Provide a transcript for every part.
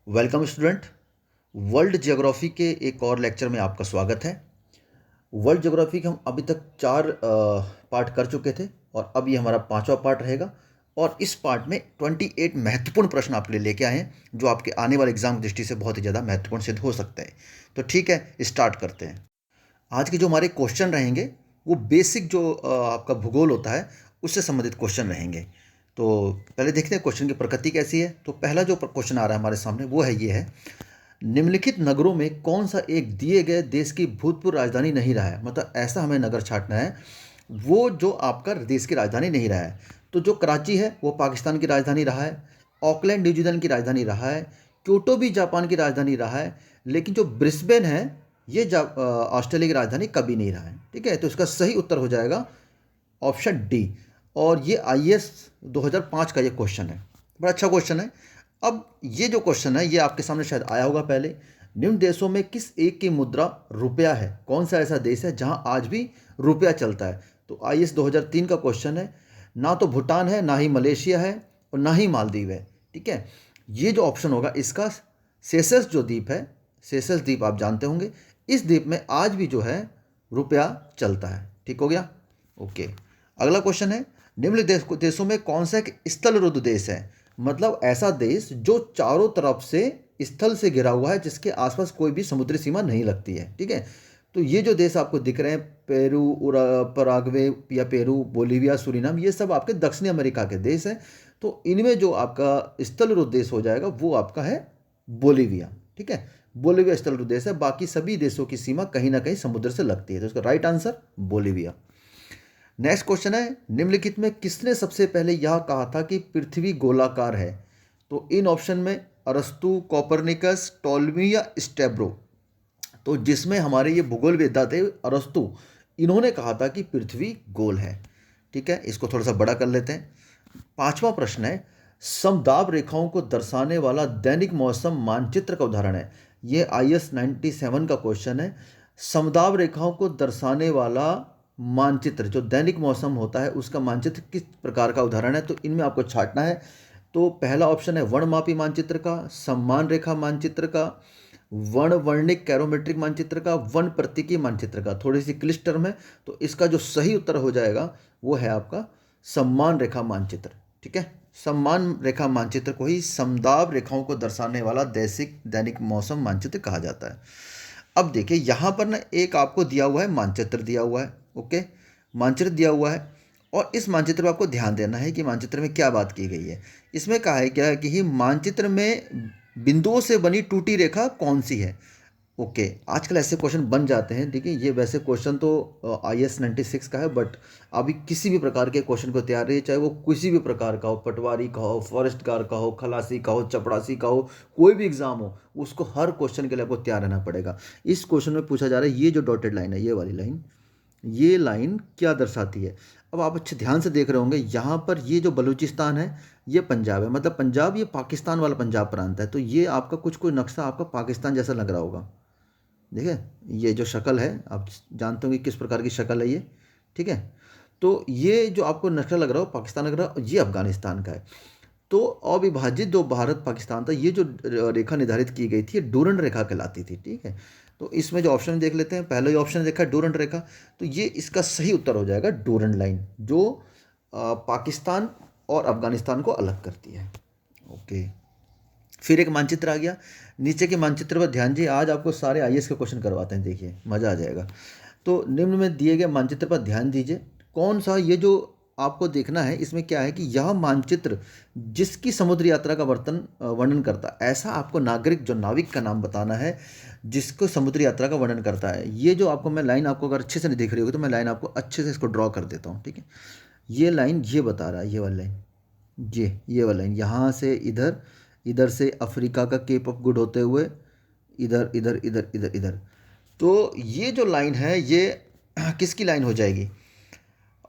Welcome student. World geography के एक और लेक्चर में आपका स्वागत है। वर्ल्ड ज्योग्राफी के हम अभी तक चार पार्ट कर चुके थे और अब ये हमारा पांचवा पार्ट रहेगा। और इस पार्ट में 28 महत्वपूर्ण प्रश्न आपके लिए लेके आए हैं जो आपके आने वाले एग्जाम की दृष्टि से बहुत ही ज़्यादा महत्वपूर्ण सिद्ध हो सकते हैं। तो ठीक है, स्टार्ट करते हैं। आज के जो हमारे क्वेश्चन रहेंगे वो बेसिक जो आपका भूगोल होता है उससे संबंधित क्वेश्चन रहेंगे। तो पहले देखते हैं क्वेश्चन की प्रकृति कैसी है। तो पहला जो क्वेश्चन आ रहा है हमारे सामने वो है, ये है, निम्नलिखित नगरों में कौन सा एक दिए गए देश की भूतपूर्व राजधानी नहीं रहा है। मतलब ऐसा हमें नगर छांटना है वो जो आपका देश की राजधानी नहीं रहा है। तो जो कराची है वो पाकिस्तान की राजधानी रहा है, ऑकलैंड न्यूजीलैंड की राजधानी रहा है, क्योटो भी जापान की राजधानी रहा है, लेकिन जो ब्रिस्बेन है ये ऑस्ट्रेलिया की राजधानी कभी नहीं रहा है। ठीक है, तो इसका सही उत्तर हो जाएगा ऑप्शन डी। और ये आईएएस 2005 का ये क्वेश्चन है, बड़ा अच्छा क्वेश्चन है। अब ये जो क्वेश्चन है ये आपके सामने शायद आया होगा पहले। निम्न देशों में किस एक की मुद्रा रुपया है? कौन सा ऐसा देश है जहां आज भी रुपया चलता है? तो आईएएस 2003 का क्वेश्चन है। ना तो भूटान है, ना ही मलेशिया है और ना ही मालदीव है। ठीक है, ये जो ऑप्शन होगा इसका सेशल्स जो द्वीप है, सेशल्स द्वीप आप जानते होंगे, इस द्वीप में आज भी जो है रुपया चलता है। ठीक हो गया, ओके। अगला क्वेश्चन है, निम्नलिखित देशों में कौन सा एक स्थलरुद्ध देश है? मतलब ऐसा देश जो चारों तरफ से स्थल से घिरा हुआ है, जिसके आसपास कोई भी समुद्री सीमा नहीं लगती है। ठीक है, तो ये जो देश आपको दिख रहे हैं, पेरू, पराग्वे या पेरू, बोलीविया, सूरीनाम, ये सब आपके दक्षिणी अमेरिका के देश हैं। तो इनमें जो आपका स्थलरुद्ध देश हो जाएगा वो आपका है बोलीविया। ठीक है, बोलीविया स्थलरुद्ध देश है, बाकी सभी देशों की सीमा कहीं ना कहीं समुद्र से लगती है। तो इसका right answer Bolivia. Next question है, निम्नलिखित में किसने सबसे पहले यह कहा था कि पृथ्वी गोलाकार है? तो इन ऑप्शन में अरस्तु, कोपरनिकस, टॉलमी या स्टेब्रो। तो जिसमें हमारे ये भूगोल वेत्ता थे अरस्तु, इन्होंने कहा था कि पृथ्वी गोल है। ठीक है, इसको थोड़ा सा बड़ा कर लेते हैं। पांचवा प्रश्न है, समदाब रेखाओं को दर्शाने वाला दैनिक मौसम मानचित्र का उदाहरण है। ये आईएएस 97 का क्वेश्चन है। समदाब रेखाओं को दर्शाने वाला मानचित्र जो दैनिक मौसम होता है उसका मानचित्र किस प्रकार का उदाहरण है? तो इनमें आपको छांटना है। तो पहला ऑप्शन है वर्णमापी मानचित्र का, सम्मान रेखा मानचित्र का, वर्णिक कैरोमेट्रिक मानचित्र का, वन प्रतीकी मानचित्र का। थोड़ी सी क्लिष्ट टर्म है, तो इसका जो सही उत्तर हो जाएगा वो है आपका सम्मान रेखा मानचित्र। ठीक है, सम्मान रेखा मानचित्र को ही समदाब रेखाओं को दर्शाने वाला दैनिक मौसम मानचित्र कहा जाता है। अब देखिए यहाँ पर ना एक आपको दिया हुआ है, मानचित्र दिया हुआ है। ओके, मानचित्र दिया हुआ है और इस मानचित्र पर आपको ध्यान देना है कि मानचित्र में क्या बात की गई है। इसमें कहा है क्या कि मानचित्र में बिंदुओं से बनी टूटी रेखा कौन सी है? ओके, आजकल ऐसे क्वेश्चन बन जाते हैं। देखिए ये वैसे क्वेश्चन तो आईएएस 96 का है, बट अभी किसी भी प्रकार के क्वेश्चन को तैयार रहिए, चाहे वो किसी भी प्रकार का हो, पटवारी का हो, फॉरेस्ट गार्ड का हो, खलासी का हो, चपड़ासी का हो, कोई भी एग्जाम हो, उसको हर क्वेश्चन के लिए आपको तैयार रहना पड़ेगा। इस क्वेश्चन में पूछा जा रहा है ये जो डॉटेड लाइन है, ये वाली लाइन, ये लाइन क्या दर्शाती है? अब आप अच्छे ध्यान से देख रहे होंगे, यहाँ पर ये जो बलूचिस्तान है ये पंजाब है, मतलब पंजाब ये पाकिस्तान वाला पंजाब प्रांत है। तो ये आपका कुछ कोई नक्शा आपका पाकिस्तान जैसा लग रहा होगा। देखिए ये जो शक्ल है आप जानते होंगे किस प्रकार की शक्ल है ये। ठीक है, तो ये जो आपको नक्शा लग रहा हो पाकिस्तान लग रहा हो, ये अफगानिस्तान का है। तो अविभाजित जो भारत पाकिस्तान था, ये जो रेखा निर्धारित की गई थी ये डूरंड रेखा कहलाती थी। ठीक है, तो इसमें जो ऑप्शन देख लेते हैं, पहला ही ऑप्शन देखा है डूरंड रेखा, तो ये इसका सही उत्तर हो जाएगा डूरंड लाइन, जो पाकिस्तान और अफगानिस्तान को अलग करती है। ओके, फिर एक मानचित्र आ गया। नीचे के मानचित्र पर ध्यान दीजिए, आज आपको सारे आईएएस के क्वेश्चन करवाते हैं, देखिए मज़ा आ जाएगा। तो निम्न में दिए गए मानचित्र पर ध्यान दीजिए, कौन सा ये जो आपको देखना है, इसमें क्या है कि यह मानचित्र जिसकी समुद्री यात्रा का वर्णन करता है, ऐसा आपको नागरिक जो नाविक का नाम बताना है जिसको समुद्री यात्रा का वर्णन करता है। ये जो आपको मैं लाइन, आपको अगर अच्छे से नहीं दिख रही होगी तो मैं लाइन आपको अच्छे से इसको ड्रॉ कर देता हूँ। ठीक है, ये लाइन ये बता रहा है, ये वाली लाइन, ये वाली लाइन यहाँ से इधर, इधर से अफ्रीका का केप ऑफ गुड होते हुए इधर इधर इधर इधर इधर। तो ये जो लाइन है ये किसकी लाइन हो जाएगी?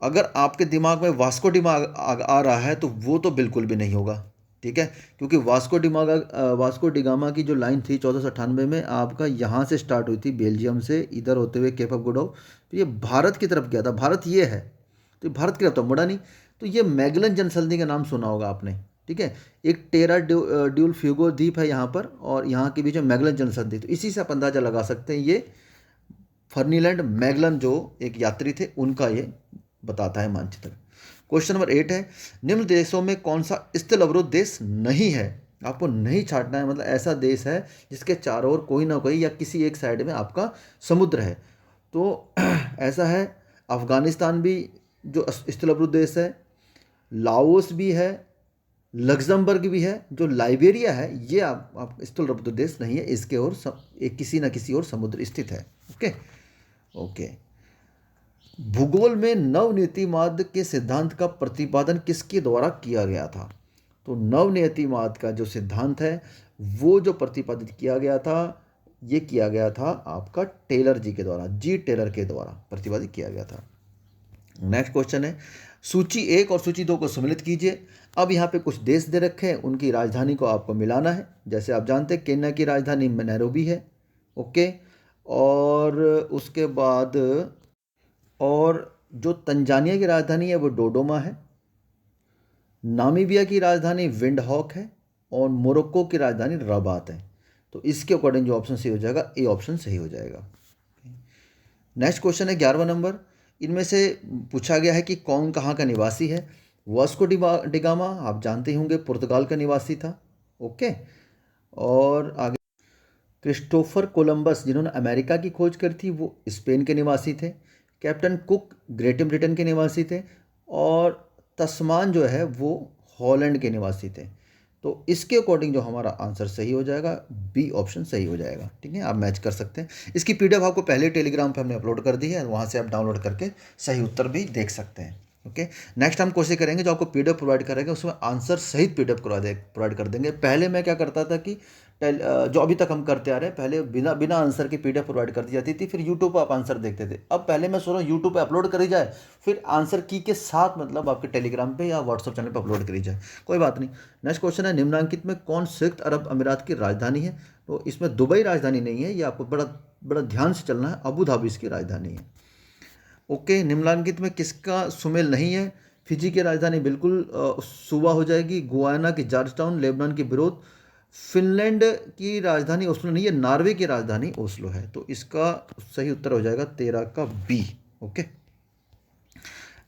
अगर आपके दिमाग में वास्को डिमाग आ रहा है तो वो तो बिल्कुल भी नहीं होगा। ठीक है, क्योंकि वास्को डिगामा की जो लाइन थी 1498 में आपका यहाँ से स्टार्ट हुई थी, बेल्जियम से इधर होते हुए केप ऑफ गुड होप, तो ये भारत की तरफ गया था। भारत ये है, तो भारत की तरफ तो मुड़ा नहीं। तो ये मैगलन जनसंधि का नाम सुना होगा आपने। ठीक है। एक टेरा ड्यूल फ्यूगो द्वीप है यहाँ पर, और यहाँ के बीच में मैगलन जनसंधि। तो इसी से आप अंदाजा लगा सकते हैं ये फर्नीलैंड मैगलन जो एक यात्री थे उनका ये बताता है मानचित्र। क्वेश्चन नंबर 8 है, निम्न देशों में कौन सा स्थल अवरोध देश नहीं है? आपको नहीं छांटना है, मतलब ऐसा देश है जिसके चारों ओर कोई ना कोई या किसी एक साइड में आपका समुद्र है। तो ऐसा है, अफगानिस्तान भी जो स्थल अवरुद्ध देश है, लाओस भी है, लग्जमबर्ग भी है, जो लाइबेरिया है ये आप स्थल अवरुद्ध देश नहीं है, इसके ओर एक किसी न किसी ओर समुद्र स्थित है। Okay okay. भूगोल में नवनीतिवाद के सिद्धांत का प्रतिपादन किसके द्वारा किया गया था? तो नवनीतिवाद का जो सिद्धांत है वो जो प्रतिपादित किया गया था, ये किया गया था आपका टेलर जी के द्वारा, जी टेलर के द्वारा प्रतिपादित किया गया था। नेक्स्ट क्वेश्चन है, सूची 1 और सूची 2 को सम्मिलित कीजिए। अब यहाँ पे कुछ देश दे रखे हैं, उनकी राजधानी को आपको मिलाना है। जैसे आप जानते हैं केन्या की राजधानी नैरोबी है। ओके, और उसके बाद और जो तंजानिया की राजधानी है वो डोडोमा है, नामीबिया की राजधानी विंडहॉक है, और मोरक्को की राजधानी रबात है। तो इसके अकॉर्डिंग जो ऑप्शन सही हो जाएगा, ए ऑप्शन सही हो जाएगा। नेक्स्ट क्वेश्चन है 11वां नंबर। इनमें से पूछा गया है कि कौन कहाँ का निवासी है? वास्को डिगामा आप जानते ही होंगे पुर्तगाल का निवासी था। ओके, और आगे क्रिस्टोफर कोलंबस जिन्होंने अमेरिका की खोज करी थी वो स्पेन के निवासी थे। कैप्टन कुक ग्रेट ब्रिटेन के निवासी थे, और तस्मान जो है वो हॉलैंड के निवासी थे। तो इसके अकॉर्डिंग जो हमारा आंसर सही हो जाएगा, बी ऑप्शन सही हो जाएगा। ठीक है, आप मैच कर सकते हैं। इसकी पीडीएफ आपको पहले टेलीग्राम पे हमने अपलोड कर दी है, वहाँ से आप डाउनलोड करके सही उत्तर भी देख सकते हैं। ओके, नेक्स्ट हम कोशिश करेंगे जो आपको पीडीएफ प्रोवाइड करेंगे उसमें आंसर सहित पीडीएफ प्रोवाइड कर देंगे। पहले मैं क्या करता था कि जो अभी तक हम करते आ रहे हैं, पहले बिना आंसर की पीडीएफ प्रोवाइड कर दी जाती थी, फिर यूट्यूब पर आप आंसर देखते थे। अब पहले मैं सोच रहा हूँ यूट्यूब पे अपलोड करी जाए, फिर आंसर की के साथ मतलब आपके टेलीग्राम पे या व्हाट्सअप चैनल पे अपलोड करी जाए, कोई बात नहीं। नेक्स्ट क्वेश्चन है, निम्नलिखित में कौन संयुक्त अरब अमीरात की राजधानी है? तो इसमें दुबई राजधानी नहीं है, ये आपको बड़ा ध्यान से चलना है, अबू धाबी इसकी राजधानी है। ओके, निम्नलिखित में किसका सुमेल नहीं है? फिजी की राजधानी बिल्कुल सूबा हो जाएगी, गुयाना की जॉर्जटाउन, लेबनान की बेरूत, फिनलैंड की राजधानी ओस्लो नहीं है, नॉर्वे की राजधानी ओस्लो है। तो इसका सही उत्तर हो जाएगा 13 का बी। ओके,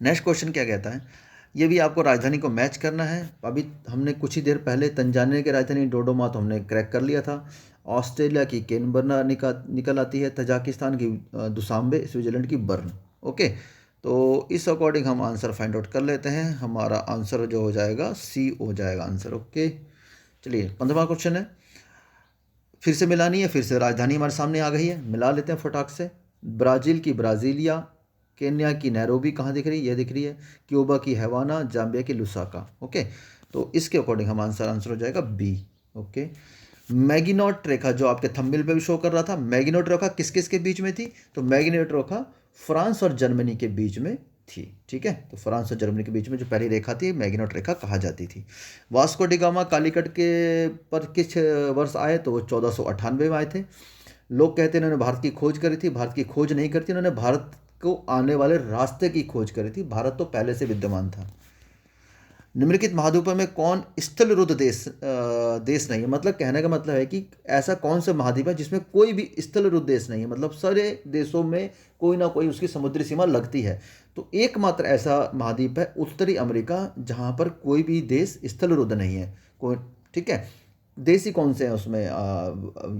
नेक्स्ट क्वेश्चन क्या कहता है, ये भी आपको राजधानी को मैच करना है। अभी हमने कुछ ही देर पहले तंजानिया की राजधानी डोडोमा तो हमने क्रैक कर लिया था। ऑस्ट्रेलिया की केनबर्रा निकल आती है, तजाकिस्तान की दुशांबे, स्विट्जरलैंड की बर्न। ओके, तो इस अकॉर्डिंग हम आंसर फाइंड आउट कर लेते हैं। हमारा आंसर जो हो जाएगा सी हो जाएगा आंसर। ओके, चलिए 15वां क्वेश्चन है, फिर से मिलानी है, फिर से राजधानी हमारे सामने आ गई है, मिला लेते हैं फटाक से। ब्राज़ील की ब्राज़ीलिया, केन्या की नैरोबी कहाँ दिख रही है? ये दिख रही है। क्यूबा की हैवाना, जाम्बिया की लुसाका। ओके, तो इसके अकॉर्डिंग हम आंसर हो जाएगा बी। ओके, मैगिनोट रेखा जो आपके थंबनेल पे भी शो कर रहा था, मैगिनोट रेखा किस किस के बीच में थी? तो मैगिनोट रेखा फ्रांस और जर्मनी के बीच में थी। ठीक है, तो फ्रांस और जर्मनी के बीच में जो पहली रेखा थी मैगिनोट रेखा कहा जाती थी। वास्को डिगामा कालीकट के पर किस वर्ष आए? तो वो 1498 में आए थे। लोग कहते हैं इन्होंने भारत की खोज करी थी, भारत की खोज नहीं करती, इन्होंने भारत को आने वाले रास्ते की खोज करी थी, भारत तो पहले से विद्यमान था। निम्नलिखित महाद्वीपों में कौन स्थलरुद्ध देश नहीं है? मतलब कहने का मतलब है कि ऐसा कौन सा महाद्वीप है जिसमें कोई भी स्थलरुद्ध देश नहीं है, मतलब सारे देशों में कोई ना कोई उसकी समुद्री सीमा लगती है। तो एकमात्र ऐसा महाद्वीप है उत्तरी अमेरिका जहाँ पर कोई भी देश स्थलरुद्ध नहीं है कोई। ठीक है, देश ही कौन से हैं उसमें?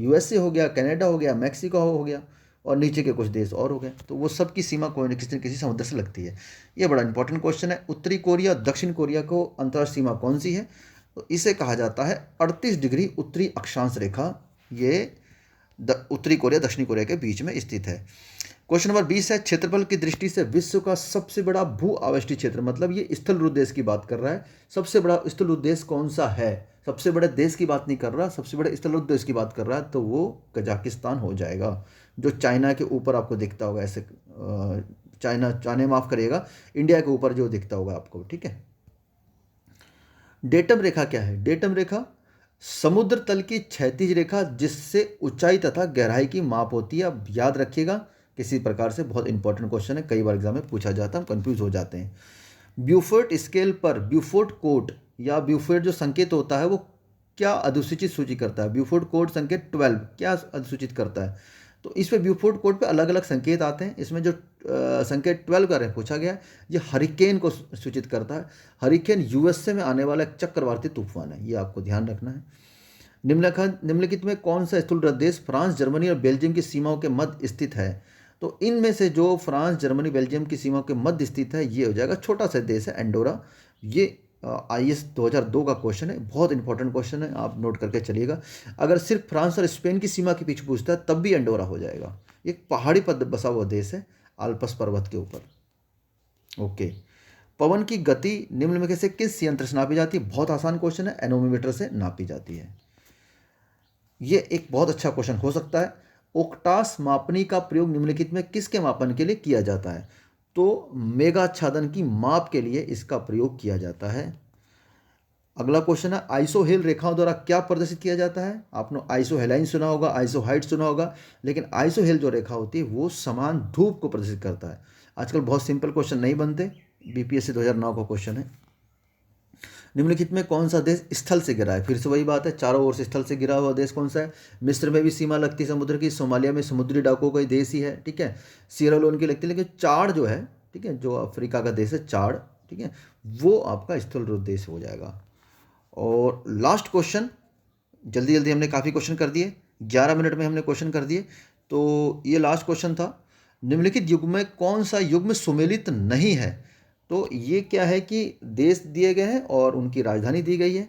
यूएसए हो गया, कनाडा हो गया, मैक्सिको हो गया, और नीचे के कुछ देश और हो गए। तो वो सब की सीमा कोई न किसी समुद्र से लगती है। ये बड़ा इंपॉर्टेंट क्वेश्चन है। उत्तरी कोरिया दक्षिण कोरिया को अंतर्राष्ट्रीय सीमा कौन सी है? तो इसे कहा जाता है 38 डिग्री उत्तरी अक्षांश रेखा। ये उत्तरी कोरिया दक्षिणी कोरिया के बीच में स्थित है। क्वेश्चन नंबर 20 है, क्षेत्रफल की दृष्टि से विश्व का सबसे बड़ा भू आवेष्टित क्षेत्र, मतलब ये स्थलरुद्ध देश की बात कर रहा है, सबसे बड़ा स्थलरुद्ध देश कौन सा है? सबसे बड़े देश की बात नहीं कर रहा, सबसे बड़े स्थलरुद्ध देश की बात कर रहा है, तो वो कजाकिस्तान हो जाएगा, जो चाइना के ऊपर आपको दिखता होगा ऐसे। चाइना माफ करिएगा, इंडिया के ऊपर जो दिखता होगा आपको। ठीक है, डेटम रेखा क्या है? डेटम रेखा समुद्र तल की क्षैतिज रेखा जिससे ऊंचाई तथा गहराई की माप होती है। अब याद रखिएगा किसी प्रकार से, बहुत इंपॉर्टेंट क्वेश्चन है, कई बार एग्जाम में पूछा जाता है, हम कंफ्यूज हो जाते हैं। ब्यूफोर्ट स्केल पर ब्यूफोर्ट कोड या ब्यूफोर्ट जो संकेत होता है वो क्या अधिसूचित सूची करता है? ब्यूफोर्ट कोड संकेत 12 क्या अधिसूचित करता है? तो इस पे ब्यूफोर्ट कोड पे अलग अलग संकेत आते हैं। इसमें जो संकेत 12 का पूछा गया है, ये हरिकेन को सूचित करता है। हरिकेन यूएसए में आने वाला एक चक्रवाती तूफान है, ये आपको ध्यान रखना है। निम्नलिखित में कौन सा स्थूल देश फ्रांस, जर्मनी और बेल्जियम की सीमाओं के मध्य स्थित है? तो इनमें से जो फ्रांस, जर्मनी, बेल्जियम की सीमाओं के मध्य स्थित है ये हो जाएगा छोटा सा देश है एंडोरा। ये IAS 2002 का क्वेश्चन है, बहुत इंपॉर्टेंट क्वेश्चन है, आप नोट करके चलिएगा। अगर सिर्फ फ्रांस और स्पेन की सीमा के पीछे पूछता है तब भी एंडोरा हो जाएगा। एक पहाड़ी पर बसा हुआ देश है, आल्पस पर्वत के ऊपर। ओके, पवन की गति निम्न में से किस यंत्र से नापी जाती है? बहुत आसान क्वेश्चन है, एनोमीटर से नापी जाती है। ये एक बहुत अच्छा क्वेश्चन हो सकता है। ओक्टास मापनी का प्रयोग निम्नलिखित में किसके मापन के लिए किया जाता है? तो मेघाच्छादन की माप के लिए इसका प्रयोग किया जाता है। अगला क्वेश्चन है, आइसोहेल रेखाओं द्वारा क्या प्रदर्शित किया जाता है? आपने आइसोहेलाइन सुना होगा, आइसोहाइट सुना होगा, लेकिन आइसोहेल जो रेखा होती है वो समान धूप को प्रदर्शित करता है। आजकल बहुत सिंपल क्वेश्चन नहीं बनते, BPSC 2009 का क्वेश्चन है। निम्नलिखित में कौन सा देश स्थल से घिरा है? फिर से वही बात है, चारों ओर से स्थल से घिरा हुआ देश कौन सा है? मिस्र में भी सीमा लगती है समुद्र की, सोमालिया में समुद्री डाकुओं का देश ही है, ठीक है। सियरालोन की लगती है, लेकिन चाड जो है, ठीक है, जो अफ्रीका का देश है चाड, ठीक है, वो आपका स्थल रूप देश हो जाएगा। और लास्ट क्वेश्चन, जल्दी जल्दी हमने काफ़ी क्वेश्चन कर दिए, 11 मिनट में हमने क्वेश्चन कर दिए। तो ये लास्ट क्वेश्चन था, निम्नलिखित युग में कौन सा युग में सुमेलित नहीं है? तो ये क्या है कि देश दिए गए हैं और उनकी राजधानी दी गई है।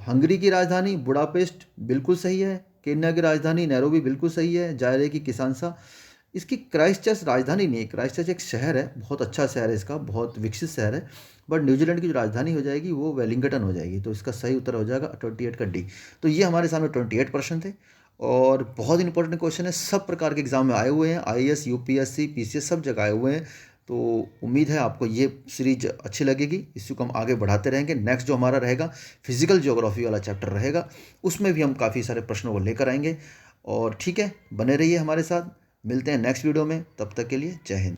हंगरी की राजधानी बुडापेस्ट बिल्कुल सही है, केन्या की राजधानी नैरोबी बिल्कुल सही है, जायरे की किसानसा। इसकी क्राइस्टचर्च राजधानी नहीं है, क्राइस्टचर्च एक शहर है, बहुत अच्छा शहर है इसका, बहुत विकसित शहर है, बट न्यूजीलैंड की जो राजधानी हो जाएगी वो वेलिंगटन हो जाएगी। तो इसका सही उत्तर हो जाएगा 28 का डी। तो ये हमारे सामने 28 प्रश्न थे और बहुत इंपॉर्टेंट क्वेश्चन है, सब प्रकार के एग्जाम में आए हुए हैं, IAS, UPSC, PCS सब जगह आए हुए हैं। तो उम्मीद है आपको ये सीरीज अच्छी लगेगी, इसी को हम आगे बढ़ाते रहेंगे। नेक्स्ट जो हमारा रहेगा फिजिकल ज्योग्राफी वाला चैप्टर रहेगा, उसमें भी हम काफ़ी सारे प्रश्नों को लेकर आएंगे। और ठीक है, बने रहिए हमारे साथ, मिलते हैं नेक्स्ट वीडियो में, तब तक के लिए जय हिंद।